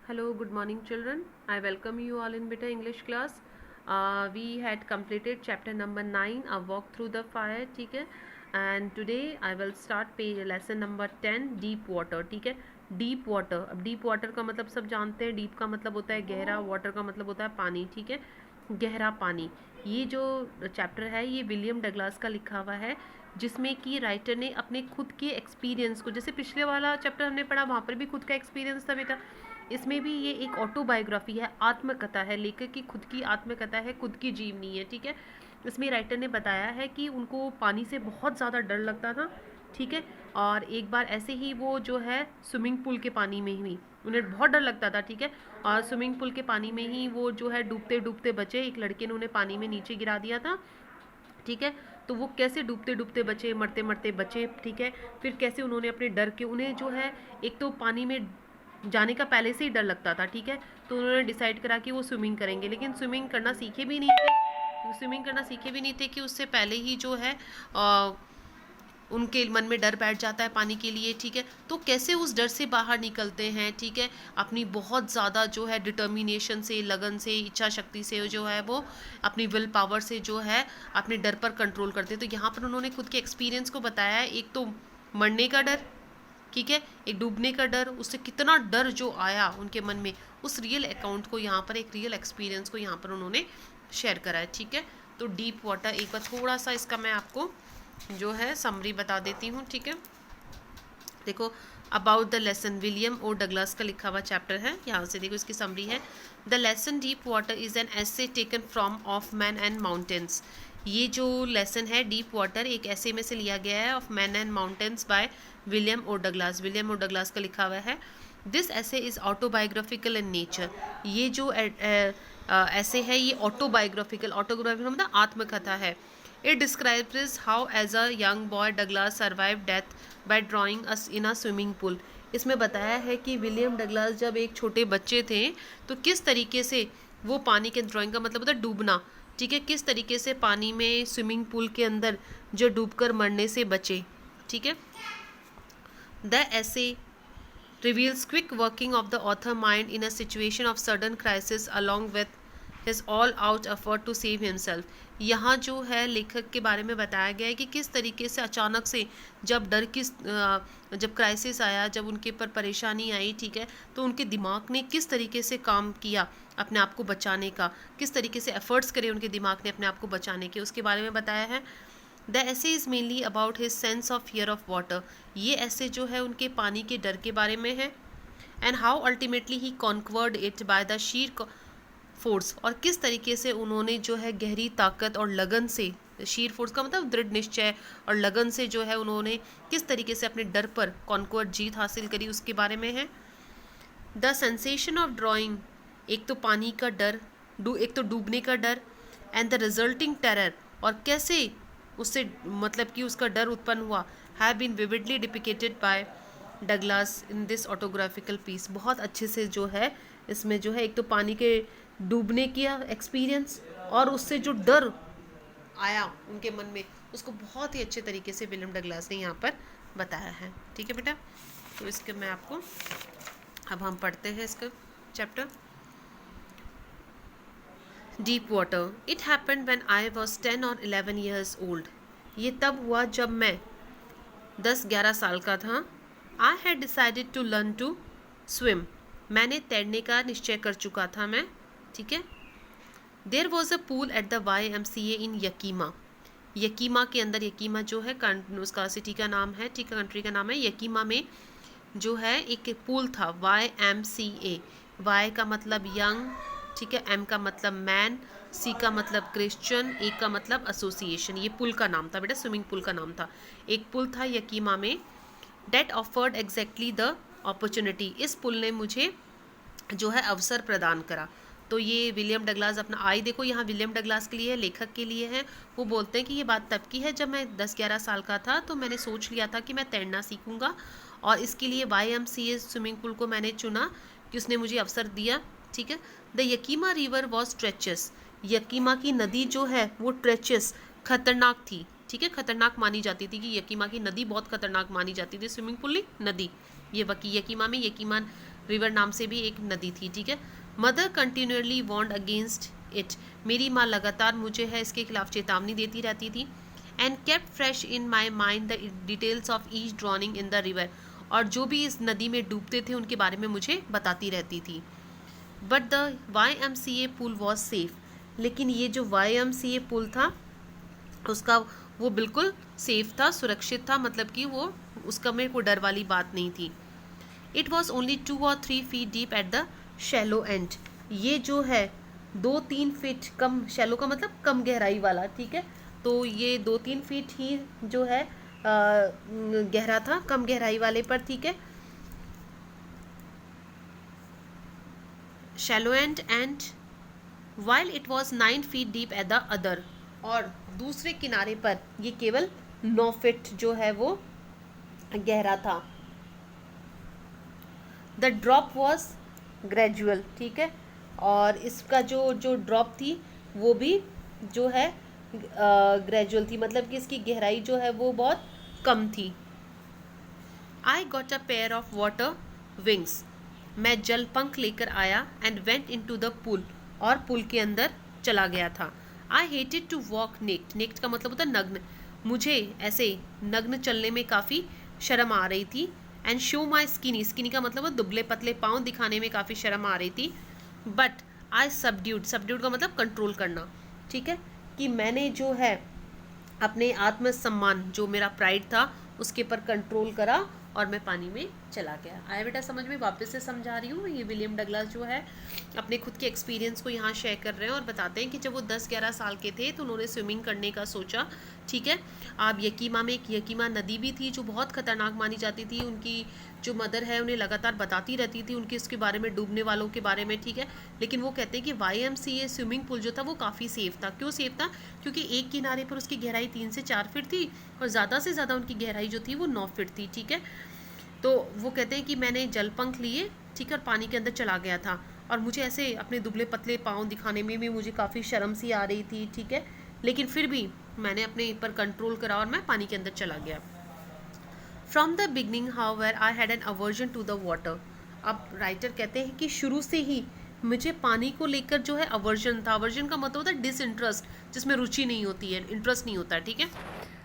Hello, good morning, children. I welcome you all in Beta English class. We had completed chapter number 9, A Walk Through the Fire, ठीक है. And today I will start lesson number 10, Deep Water, ठीक है. Deep water. अब deep water का मतलब सब जानते हैं. Deep का मतलब होता है गहरा, water का मतलब होता है पानी, ठीक है. गहरा पानी. ये जो चैप्टर है ये विलियम डगलास का लिखा हुआ है, जिसमें कि राइटर ने अपने खुद के एक्सपीरियंस को, जैसे पिछले वाला चैप्टर हमने पढ़ा वहाँ पर भी खुद का एक्सपीरियंस था बेटा, इसमें भी ये एक ऑटोबायोग्राफी है, आत्मकथा है, लेखक की खुद की आत्मकथा है, खुद की जीवनी है, ठीक है. इसमें राइटर ने बताया है कि उनको पानी से बहुत ज़्यादा डर लगता था, ठीक है. और एक बार ऐसे ही वो जो है स्विमिंग पूल के पानी में ही उन्हें बहुत डर लगता था, ठीक है. और स्विमिंग पूल के पानी में ही वो जो है डूबते डूबते बचे. एक लड़के ने उन्हें पानी में नीचे गिरा दिया था, ठीक है. तो वो कैसे डूबते डूबते बचे, मरते मरते बचे, ठीक है. फिर कैसे उन्होंने अपने डर के, उन्हें जो है एक तो पानी में जाने का पहले से ही डर लगता था, ठीक है. तो उन्होंने डिसाइड करा कि वो स्विमिंग करेंगे, लेकिन स्विमिंग करना सीखे भी नहीं थे कि उससे पहले ही जो है उनके मन में डर बैठ जाता है पानी के लिए, ठीक है. तो कैसे उस डर से बाहर निकलते हैं, ठीक है, अपनी बहुत ज़्यादा जो है डिटर्मिनेशन से, लगन से, इच्छा शक्ति से जो है वो अपनी विल पावर से जो है अपने डर पर कंट्रोल करते हैं. तो यहाँ पर उन्होंने खुद के एक्सपीरियंस को बताया है. एक तो मरने का डर, ठीक है, एक डूबने का डर, उससे कितना डर जो आया उनके मन में, उस रियल अकाउंट को यहाँ पर, एक रियल एक्सपीरियंस को यहाँ पर उन्होंने शेयर करा है, ठीक है. तो डीप वाटर, एक बार थोड़ा सा इसका मैं आपको जो है समरी बता देती हूँ, ठीक है. देखो, about the lesson, William O Douglas का लिखा हुआ चैप्टर है. यहाँ से देखो इसकी समरी है. The lesson deep water is an essay taken from of man and mountains. ये जो लेसन है डीप वाटर एक ऐसे में से लिया गया है, of man and mountains by William O Douglas. William O Douglas का लिखा हुआ है. दिस ऐसे इज ऑटोबायोग्राफिकल इन नेचर. ये जो ऐसे है ये ऑटोग्राफिकल मतलब आत्मकथा है. It describes how as a young boy Douglas survived death by drawing us in a swimming pool. इसमें बताया है कि विलियम डगलास जब एक छोटे बच्चे थे तो किस तरीके से वो पानी के, ड्राइंग का मतलब होता है डूबना, ठीक है, किस तरीके से पानी में स्विमिंग पूल के अंदर जो डूबकर मरने से बचे, ठीक है. द ऐसे reveals quick working of the author mind in a situation of sudden crisis along with his all out effort to save himself. यहाँ जो है लेखक के बारे में बताया गया है कि किस तरीके से अचानक से जब डर की जब क्राइसिस आया, जब उनके ऊपर परेशानी आई, ठीक है, तो उनके दिमाग ने किस तरीके से काम किया अपने आप को बचाने का, किस तरीके से एफर्ट्स करे उनके दिमाग ने अपने आप को बचाने के, उसके बारे में बताया है. द ऐसे is mainly about his sense of fear of water. ये ऐसे जो है उनके पानी के डर के बारे में है. And how ultimately he conquered it by the sheer force. और किस तरीके से उन्होंने जो है गहरी ताकत और लगन से, शीर फोर्स का मतलब दृढ़ निश्चय और लगन से जो है उन्होंने किस तरीके से अपने डर पर कॉन्क्वर्ड, जीत हासिल करी, उसके बारे में है. द सेंसेशन ऑफ ड्राइंग, एक तो पानी का डर, एक तो डूबने का डर, एंड द रिजल्टिंग टेरर, और कैसे उससे मतलब कि उसका डर उत्पन्न हुआ, have been vividly depicted by Douglass in this autobiographical piece. बहुत अच्छे से जो है इसमें जो है एक तो पानी के डूबने की एक्सपीरियंस और उससे जो डर आया उनके मन में, उसको बहुत ही अच्छे तरीके से विलियम डगलास ने यहाँ पर बताया है, ठीक है बेटा. तो इसके मैं आपको, अब हम पढ़ते हैं इसका chapter. Deep water. It happened when I was 10 और 11 years old. ये तब हुआ जब मैं 10-11 साल का था. I had decided to learn to swim. मैंने तैरने का निश्चय कर चुका था मैं, ठीक है. There was a pool at the YMCA in Yakima. Yakima के अंदर, यकीमा जो है उसका सिटी का नाम है, ठीक है, कंट्री का नाम है. यकीमा में जो है एक पूल था, YMCA. Y का मतलब यंग, ठीक है, M का मतलब मैन, C का मतलब क्रिश्चियन, A का मतलब एसोसिएशन. ये पुल का नाम था बेटा, स्विमिंग पूल का नाम था. एक पुल था यकीमा में. That offered exactly the opportunity. इस पुल ने मुझे जो है अवसर प्रदान करा. तो ये विलियम डगलास अपना, आई देखो यहाँ विलियम डगलास के लिए है, लेखक के लिए है. वो बोलते हैं कि ये बात तब की है जब मैं 10-11 साल का था, तो मैंने सोच लिया था कि मैं तैरना सीखूंगा, और इसके लिए YMCA स्विमिंग पूल को मैंने चुना कि उसने मुझे अवसर दिया, ठीक है. The Yakima river was treacherous. Yakima की नदी जो है वो ट्रेचस, खतरनाक थी, ठीक है, खतरनाक मानी जाती थी कि यकीमा की नदी बहुत खतरनाक मानी जाती थी. स्विमिंग पूल नहीं, नदी. ये यकीमा में, यकीमा रिवर नाम से भी एक नदी थी, ठीक है। Mother continually warned against it, मेरी माँ लगातार मुझे है इसके खिलाफ चेतावनी देती रहती थी। And kept fresh in my mind the details of each drowning in the river, और जो भी इस नदी में डूबते थे उनके बारे में मुझे बताती रहती थी। But the YMCA pool was safe, लेकिन ये जो YMCA पुल था उसका वो बिल्कुल सेफ था, सुरक्षित था, मतलब कि वो उसका में कोई डर वाली बात नहीं थी। It was only 2 or 3 feet deep at the shallow and, ये जो है 2-3 फीट कम, शैलो का मतलब कम गहराई वाला, ठीक है। तो ये 2-3 फीट ही जो है गहरा था, कम गहराई वाले पर, ठीक है। Shallow and while it was 9 feet deep at the other, और दूसरे किनारे पर ये केवल 9 फीट जो है वो गहरा था। द ड्रॉप वॉज ग्रेजुअल, ठीक है, और इसका जो जो ड्रॉप थी वो भी जो है ग्रेजुअल थी, मतलब कि इसकी गहराई जो है वो बहुत कम थी। I got a pair of water wings, मैं जल पंख लेकर आया। And went in to the pool, और पुल के अंदर चला गया था। I hated to walk naked, naked का मतलब होता है नग्न, मुझे ऐसे नग्न चलने में काफ़ी शर्म आ रही थी। And show my skinny, skinny का मतलब दुबले पतले पाँव दिखाने में काफ़ी शर्म आ रही थी। बट आई सबड्यूड, सबड्यूड का मतलब कंट्रोल करना, ठीक है, कि मैंने जो है अपने आत्मसम्मान, जो मेरा प्राइड था, उसके पर कंट्रोल करा और मैं पानी में चला गया। आया बेटा समझ में? वापस से समझा रही हूँ। ये विलियम डगलस जो है अपने खुद के एक्सपीरियंस को यहाँ शेयर कर रहे हैं और बताते हैं कि जब वो 10-11 साल के थे तो उन्होंने स्विमिंग करने का सोचा, ठीक है। अब यकीमा में एक यकीमा नदी भी थी जो बहुत खतरनाक मानी जाती थी, उनकी जो मदर है उन्हें लगातार बताती रहती थी उनके इसके बारे में, डूबने वालों के बारे में, ठीक है। लेकिन वो कहते हैं कि YMCA स्विमिंग पूल जो था वो काफ़ी सेफ़ था। क्यों सेफ़ था? क्योंकि एक किनारे पर उसकी गहराई 3 से 4 फीट थी और ज़्यादा से ज़्यादा उनकी गहराई जो थी वो 9 फीट थी, ठीक है। तो वो कहते हैं कि मैंने जलपंख लिए, ठीक है, और पानी के अंदर चला गया था, और मुझे ऐसे अपने दुबले पतले पाँव दिखाने में भी मुझे काफ़ी शर्म सी आ रही थी, ठीक है। लेकिन फिर भी मैंने अपने पर कंट्रोल करा और मैं पानी के अंदर चला गया। From the beginning however I had an aversion to the water, अब राइटर कहते हैं कि शुरू से ही मुझे पानी को लेकर जो है अवर्जन था। अवर्जन का मतलब होता है डिसइंटरेस्ट, जिसमें रुचि नहीं होती है, इंटरेस्ट नहीं होता है, ठीक है।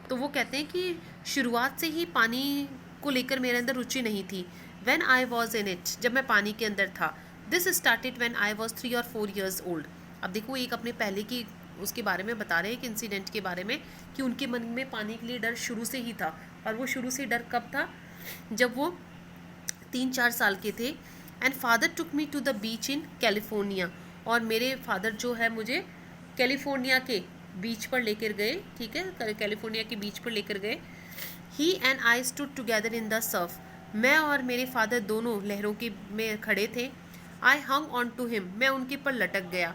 तो वो कहते हैं कि शुरुआत से ही पानी को लेकर मेरे अंदर रुचि नहीं थी। When I was in it, जब मैं पानी के अंदर था। This started when I was 3 or 4 years old. अब देखो एक अपने पहले की उसके बारे में बता रहे हैं, एक इंसिडेंट के बारे में, कि उनके मन में पानी के लिए डर शुरू से ही था। और वो शुरू से डर कब था? जब वो 3-4 साल के थे। And father took me to the beach in California, और मेरे फादर जो है मुझे कैलिफोर्निया के बीच पर लेकर गए, ठीक है, कैलिफोर्निया के बीच पर लेकर गए। He and I stood together in the surf, मैं और मेरे फादर दोनों लहरों के में खड़े थे। आई हंग ऑन टू हिम, मैं उनके पर लटक गया।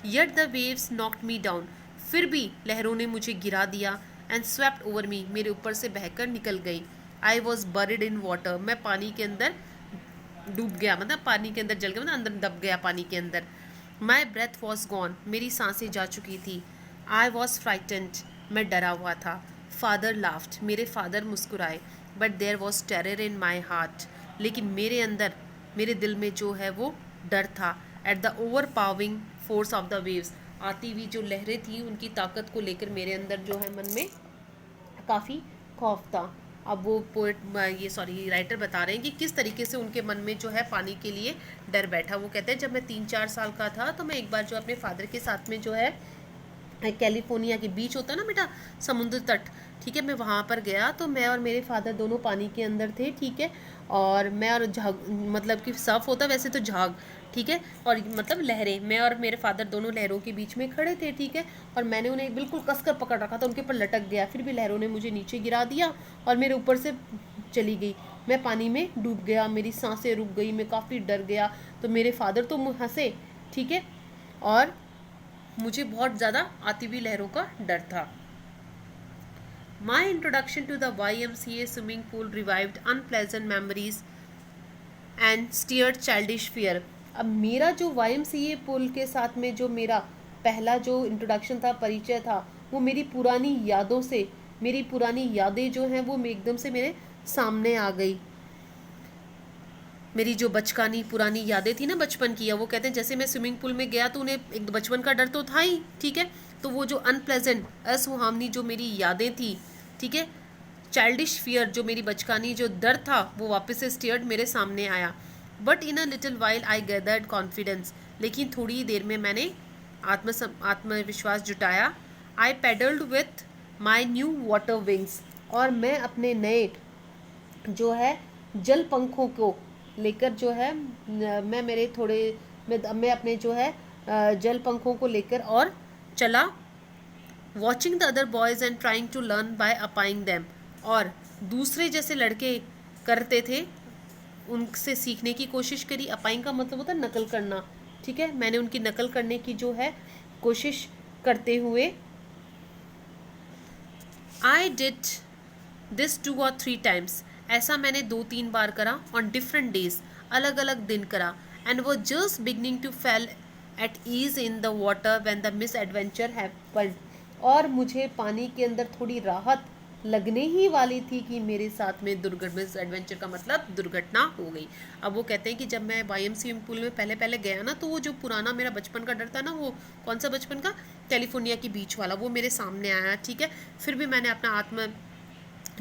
Yet the waves knocked me down, फिर भी लहरों ने मुझे गिरा दिया। एंड स्वेप्ट ओवर मी, मेरे ऊपर से बहकर निकल गई। I was buried in water, मैं पानी के अंदर डूब गया, मतलब पानी के अंदर जल गया, मतलब अंदर दब गया पानी के अंदर। माई ब्रेथ वॉज गॉन, मेरी सांसें जा चुकी थी। आई वॉज फ्राइटेंड, मैं डरा हुआ था। फादर लाफ्ट, मेरे फादर मुस्कुराए। But there was terror in my heart, लेकिन मेरे अंदर, मेरे दिल में जो है वो डर था। At the over powering force of the waves, आती हुई जो लहरें थी उनकी ताकत को लेकर मेरे अंदर जो है मन में काफ़ी खौफ था। अब वो राइटर बता रहे हैं कि किस तरीके से उनके मन में जो है पानी के लिए डर बैठा। वो कहते हैं जब मैं 3-4 साल का था तो मैं एक बार जो अपने फादर के साथ में जो है कैलिफोर्निया के बीच होता है ना बेटा, समुद्र तट, ठीक है, मैं वहाँ पर गया। तो मैं और मेरे फादर दोनों पानी के अंदर थे, ठीक है, और मैं और झाग, मतलब कि सर्फ होता वैसे तो झाग, ठीक है, और मतलब लहरें, मैं और मेरे फादर दोनों लहरों के बीच में खड़े थे, ठीक है, और मैंने उन्हें बिल्कुल कसकर पकड़ रखा था, उनके ऊपर लटक गया। फिर भी लहरों ने मुझे नीचे गिरा दिया और मेरे ऊपर से चली गई। मैं पानी में डूब गया, मेरी सांसें रुक गई, मैं काफ़ी डर गया। तो मेरे फादर तो हंसे, ठीक है, और मुझे बहुत ज़्यादा आती हुई लहरों का डर था। My introduction to the YMCA swimming pool revived unpleasant memories and stirred childish fear. अब मेरा जो YMCA पुल के साथ में जो मेरा पहला जो इंट्रोडक्शन था, परिचय था, वो मेरी पुरानी यादों से, मेरी पुरानी यादें जो हैं वो एकदम से मेरे सामने आ गई। मेरी जो बचकानी पुरानी यादें थी ना बचपन की, या वो कहते हैं जैसे मैं स्विमिंग पूल में गया तो उन्हें एक बचपन का डर तो था ही, ठीक है, तो वो जो अनप्लेजेंट असुहावनी जो मेरी यादें थी, ठीक है, चाइल्डिश फियर जो मेरी बचकानी जो डर था वो वापस से स्टेयर्ड मेरे सामने आया। But in a little while I gathered confidence, लेकिन थोड़ी ही देर में मैंने आत्मविश्वास जुटाया। I paddled with my new water wings, और मैं अपने नए जो है जल पंखों को लेकर जो है मैं मेरे थोड़े मैं अपने जो है जल पंखों को लेकर और चला। Watching the other boys and trying to learn by aping them, और दूसरे जैसे लड़के करते थे उनसे सीखने की कोशिश करी। अपाइंग का मतलब होता है नकल करना, ठीक है, मैंने उनकी नकल करने की जो है कोशिश करते हुए I did this 2 or 3 times, ऐसा मैंने 2-3 बार करा, ऑन डिफरेंट डेज, अलग अलग दिन करा। एंड वो just beginning to feel at ease in the water when the misadventure happened, और मुझे पानी के अंदर थोड़ी राहत लगने ही वाली थी कि मेरे साथ में मिस एडवेंचर का मतलब दुर्घटना हो गई। अब वो कहते हैं कि जब मैं YM स्विमिंग पूल में पहले पहले गया ना, तो वो जो पुराना मेरा बचपन का डर था ना, वो कौन सा बचपन का, कैलिफोर्निया की बीच वाला, वो मेरे सामने आया, ठीक है। फिर भी मैंने अपना आत्म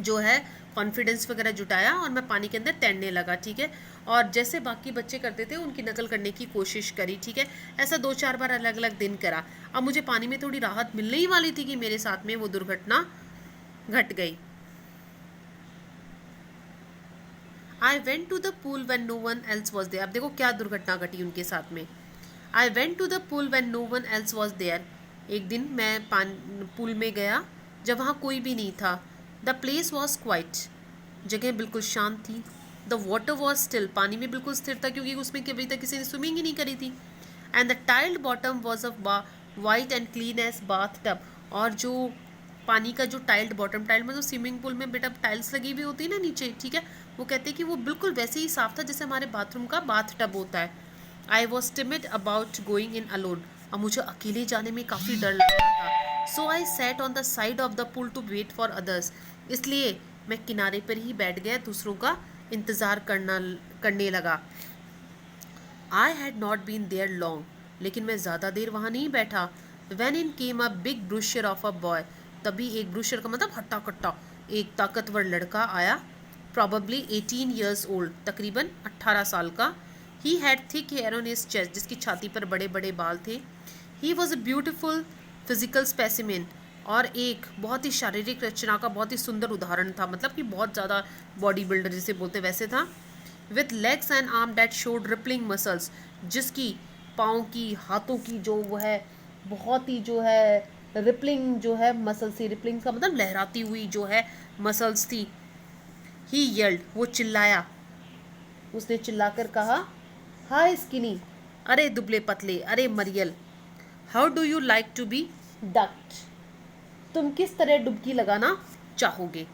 जो है कॉन्फिडेंस वगैरह जुटाया और मैं पानी के अंदर तैरने लगा, ठीक है, और जैसे बाकी बच्चे करते थे उनकी नकल करने की कोशिश करी, ठीक है। ऐसा 2-4 बार अलग अलग दिन करा। अब मुझे पानी में थोड़ी राहत मिलने ही वाली थी कि मेरे साथ में वो दुर्घटना घट गई। I went to the pool when no one else was there, अब देखो क्या दुर्घटना घटी उनके साथ में। I went to the pool when no one else was there, एक दिन मैं पूल में गया जब वहाँ कोई भी नहीं था। द प्लेस वॉज क्वाइट, जगह बिल्कुल शांत थी। द वाटर वॉज स्टिल, पानी में बिल्कुल स्थिर था क्योंकि उसमें कभी तक किसी ने स्विमिंग ही नहीं करी थी। And the tiled bottom was of white and clean as bathtub, और जो पानी का जो टाइल्ड बॉटम, टाइल्ड मतलब स्विमिंग पूल में बेटा टाइल्स लगी हुई होती है ना नीचे, ठीक है, वो कहते हैं कि वो बिल्कुल वैसे ही साफ था जैसे हमारे बाथरूम का बाथ टब होता है। I was timid about going in alone, अब मुझे अकेले जाने में काफ़ी डर लग रहा था। So I sat on the side of the pool to wait for others, इसलिए मैं किनारे पर ही बैठ गया, दूसरों का इंतज़ार करने लगा। I had not been there long, लेकिन मैं ज़्यादा देर वहाँ नहीं बैठा। When in came a big bruiser of a boy, तभी एक ब्रूशर का मतलब हट्टा कट्टा एक ताकतवर लड़का आया। प्रॉबली 18 years ओल्ड, तकरीबन 18 साल का। He had thick hair on his chest, जिसकी छाती पर बड़े बड़े बाल थे। He was a beautiful physical specimen, और एक बहुत ही शारीरिक रचना का बहुत ही सुंदर उदाहरण था, मतलब कि बहुत ज़्यादा बॉडी बिल्डर जिसे बोलते वैसे था। With legs and arm that showed rippling muscles, जिसकी पाँव की हाथों की जो वो है बहुत ही जो है रिपलिंग जो है मसल्स थी, रिपलिंग का मतलब लहराती हुई जो है मसल्स थी। ही येल्ड, वो चिल्लाया, उसने चिल्लाकर कहा, हाय स्किनी, अरे दुबले पतले, अरे मरियल, how do you like to be ducked, तुम किस तरह डुबकी लगाना चाहोगे।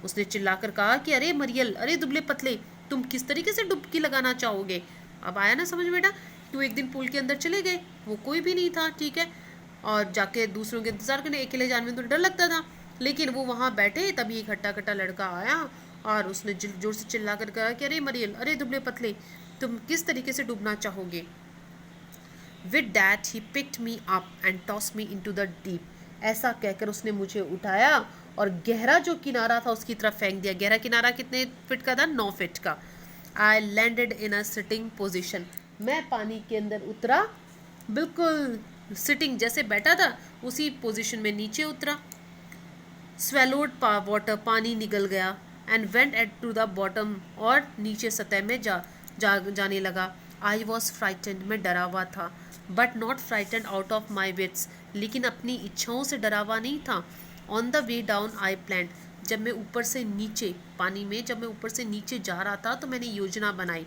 उसने चिल्लाकर कहा कि अरे मरियल, अरे दुबले पतले, तुम किस तरीके से डुबकी लगाना चाहोगे। अब आया ना समझ बेटा, तो एक दिन पूल के अंदर चले गए, वो कोई भी नहीं था, ठीक है, और जाके दूसरों के इंतजार करने, अकेले जाने में तो डर लगता था, लेकिन वो वहाँ बैठे, तभी एक हट्टा कट्टा लड़का आया और उसने जोर से चिल्ला कर कहा कि अरे मरियल, अरे दुबले पतले, तुम किस तरीके से डूबना चाहोगे। With that he picked me up and toss me into the deep, ऐसा कहकर उसने मुझे उठाया और गहरा जो किनारा था उसकी तरफ फेंक दिया। गहरा किनारा कितने फिट का था? 9 फीट का। I landed in a sitting position, मैं पानी के अंदर उतरा बिल्कुल सिटिंग जैसे बैठा था उसी पोजीशन में नीचे उतरा। स्वेलोड वाटर, पानी निगल गया। And went at to the bottom, और नीचे सतह में जाने लगा। आई वॉज फ्राइटेंड, मैं डरा हुआ था, but not frightened out of my wits, लेकिन अपनी इच्छाओं से डरा हुआ नहीं था। On the way down I planned, जब मैं ऊपर से नीचे पानी में जब मैं ऊपर से नीचे जा रहा था तो मैंने योजना बनाई।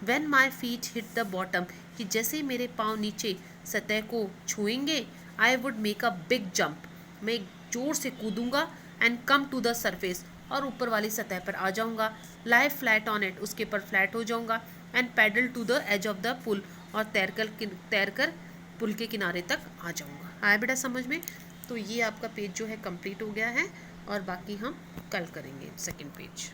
When my feet hit the bottom, कि जैसे मेरे पाँव नीचे सतह को छुएंगे, I would make a big jump, मैं जोर से कूदूंगा, and come to the surface, और ऊपर वाली सतह पर आ जाऊंगा। lie flat on it, उसके पर फ्लैट हो जाऊंगा। and paddle to the edge of the pool, और तैरकर पुल के किनारे तक आ जाऊंगा। आया बेटा समझ में? तो ये आपका पेज जो है कंप्लीट हो गया है, और बाकी हम कल करेंगे सेकंड पेज।